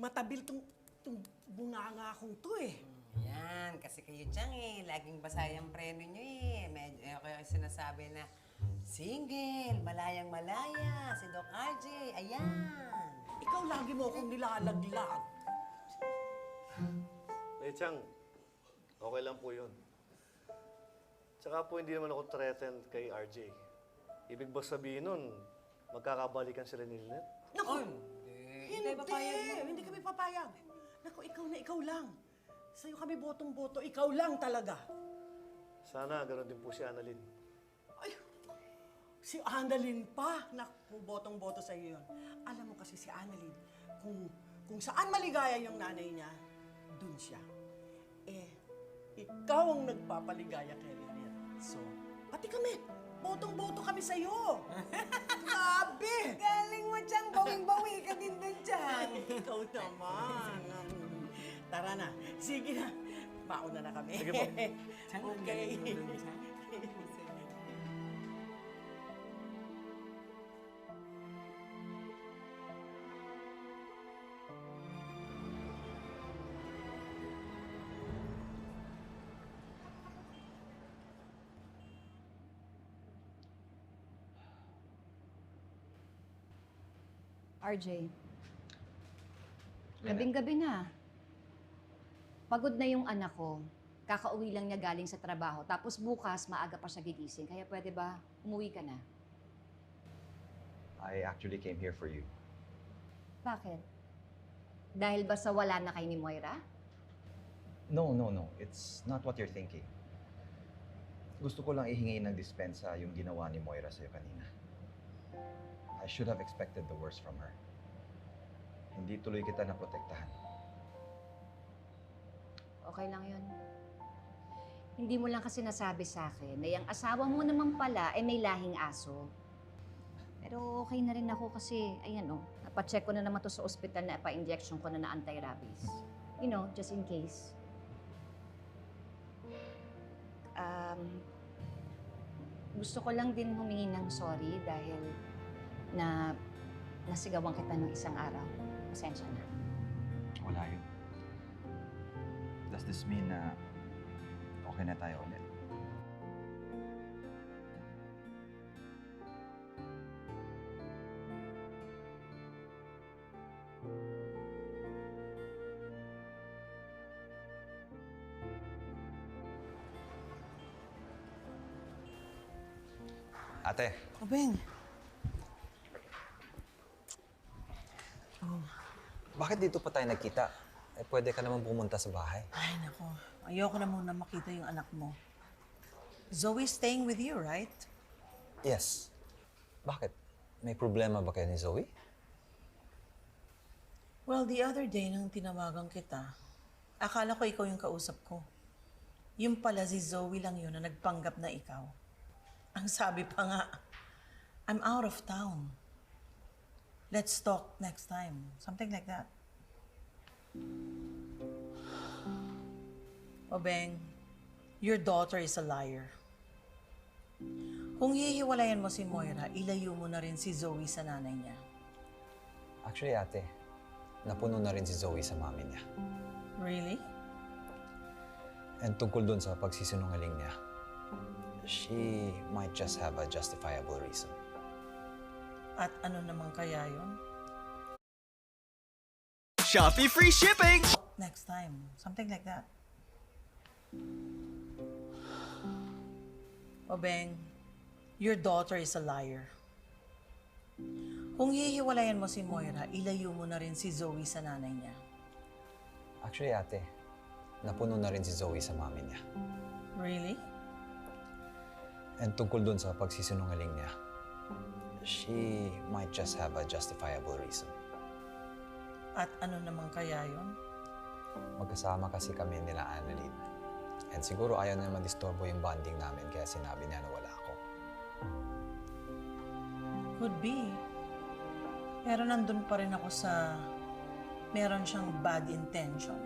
matabil tong bunganga kong to eh. Yan, kasi kayo dyan eh. Laging basa yung preno nyo eh. Medyo kayo sinasabi na single, malayang malaya, si Doc RJ, ayan. Ikaw lagi mo akong nilalaglag. Chang, okay lang po yun. Tsaka po hindi naman ako threatened kay RJ. Ibig ba sabihin nun, magkakabalikan sila ni Lynette? Naku! Hindi papayag mo. Hindi kami papayag. Naku, ikaw na ikaw lang. Sa'yo kami botong-boto, ikaw lang talaga. Sana ganoon din po si Annalyn. Ay, si Annalyn pa. Naku, botong-boto sa'yo yun. Alam mo kasi si Annalyn, kung saan maligaya yung nanay niya, dun siya. Eh, ikaw ang nagpapaligaya kay Lynette. So, pati kami, botong-boto kami sa'yo. Grabe! Galing mo dyan, bawing-bawi ka din doon dyan. Ikaw naman. Tara na. Sige na. Mauna na kami. Sige po. Okay. RJ, gabing-gabi na. Pagod na yung anak ko. Kakauwi lang niya galing sa trabaho. Tapos bukas, maaga pa siya gigising. Kaya pwede ba, umuwi ka na? I actually came here for you. Bakit? Dahil ba sa wala na kay ni Moira? No. It's not what you're thinking. Gusto ko lang ihingi ng dispensa yung ginawa ni Moira sa'yo kanina. I should have expected the worst from her. Hindi tuloy kita naprotektahan. Okay lang yun. Hindi mo lang kasi nasabi sa akin na yung asawa mo naman pala ay may lahing aso. Pero okay na rin ako kasi, ayan napacheck ko na naman to sa ospital na pa-injection ko na anti-rabies. You know, just in case. Gusto ko lang din humingi ng sorry dahil nasigawan kita ng isang araw. Pasensya na. Wala yun. Does this mean na okay na tayo ulit? Ate, Obeng, Bakit dito pa tayo nagkita? Eh, pwede ka naman pumunta sa bahay. Ay, nako. Ayoko na muna makita yung anak mo. Zoe's staying with you, right? Yes. Bakit? May problema ba kayo ni Zoe? Well, the other day nang tinawagan kita, akala ko ikaw yung kausap ko. Yung pala si Zoe lang yun na nagpanggap na ikaw. Ang sabi pa nga, I'm out of town. Let's talk next time. Something like that. Obeng, your daughter is a liar. Kung hihiwalayan mo si Moira, ilayo mo na rin si Zoe sa nanay niya. Actually, ate, napuno na rin si Zoe sa mami niya. Really? And tungkol dun sa pagsisinungaling niya, she might just have a justifiable reason. At ano naman kaya yun? Shopee free shipping! Next time. Something like that. Obeng, your daughter is a liar. Kung hihiwalayan mo si Moira, ilayo mo na rin si Zoe sa nanay niya. Actually, ate, napuno na rin si Zoe sa mami niya. Really? And tungkol dun sa pagsisinungaling niya, she might just have a justifiable reason. At ano naman kaya yun? Magkasama kasi kami nila Annalyn. And siguro ayaw na madisturbo yung bonding namin kaya sinabi niya na wala ako. Could be. Pero nandun pa rin ako sa meron siyang bad intention.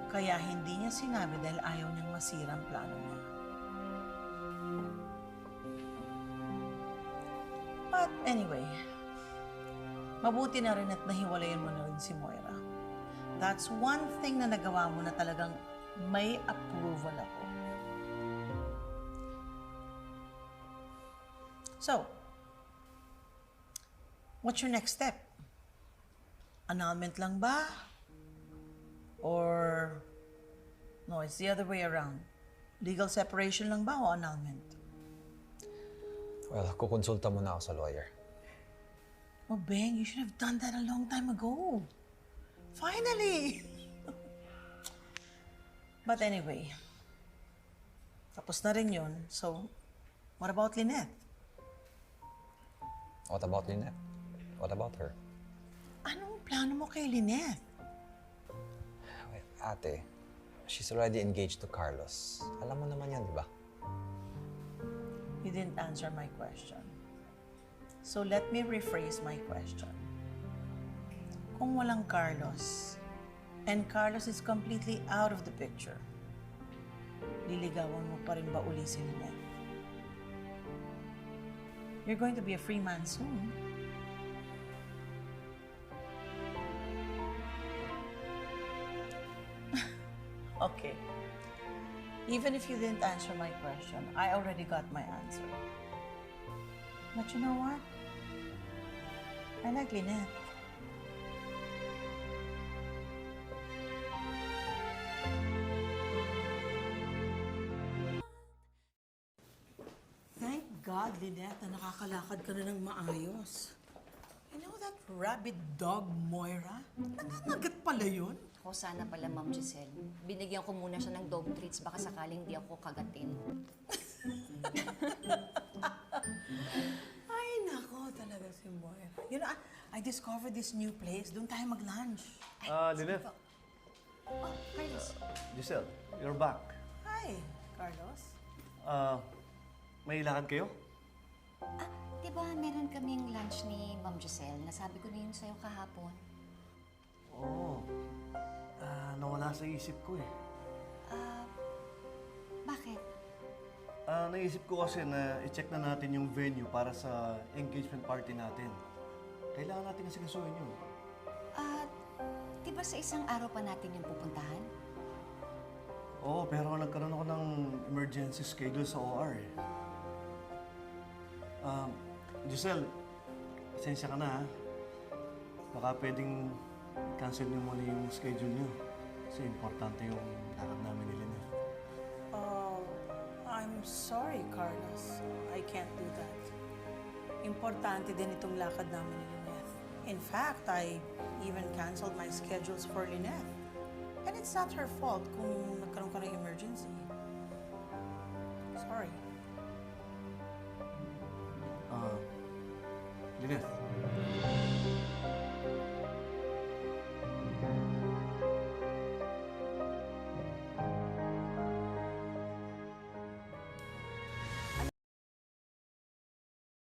Kaya hindi niya sinabi dahil ayaw niyang masira ang plano niya. But anyway, mabuti na rin at nahiwalayan mo na rin si Moira. That's one thing na nagawa mo na talagang may approval ako. So, what's your next step? Annulment lang ba? Or, no, it's the other way around. Legal separation lang ba o annulment? Well, kukonsulta muna ako sa lawyer. Oh, Beng, you should have done that a long time ago. Finally! But anyway, tapos na rin yun. So, what about Lynette? What about Lynette? What about her? Anong plano mo kay Lynette? Well, ate, she's already engaged to Carlos. Alam mo naman yan, di ba? You didn't answer my question. So let me rephrase my question. Kung walang Carlos, and Carlos is completely out of the picture, liligawan mo pa rin ba uli si Lynette? You're going to be a free man soon. Okay. Even if you didn't answer my question, I already got my answer. But you know what? I like Lynette. Thank God, Lynette, na nakakalakad ka na ng maayos. You know that rabid dog, Moira? Nananagat pala yun. Ako sana pala, Ma'am Giselle. Binigyan ko muna siya ng dog treats, baka sakaling di ako kagatin. Ay, nako talaga si Moira. You know, I discovered this new place. Doon tayo mag-lunch. Lynette, Oh, Carlos. Giselle, you're back. Hi, Carlos. May lakad kayo? Di ba meron kaming lunch ni Ma'am Giselle? Nasabi ko na yun sa'yo kahapon. Oo. Nawala sa isip ko eh. Bakit? Naisip ko kasi na i-check na natin yung venue para sa engagement party natin. Kailangan natin kasi kasuhin yun. Di ba sa isang araw pa natin yung pupuntahan? Oo, pero nagkaroon ako ng emergency schedule sa OR eh. Giselle, pasensya ka na ha. Baka pwedeng cancel niyo muna yung schedule niyo. Kasi importante yung lakad namin ni Lynette. I'm sorry, Carlos. I can't do that. Importante din itong lakad namin ni Lynette. In fact, I even canceled my schedules for Lynette. And it's not her fault kung nagkaroon ka ng emergency. Sorry.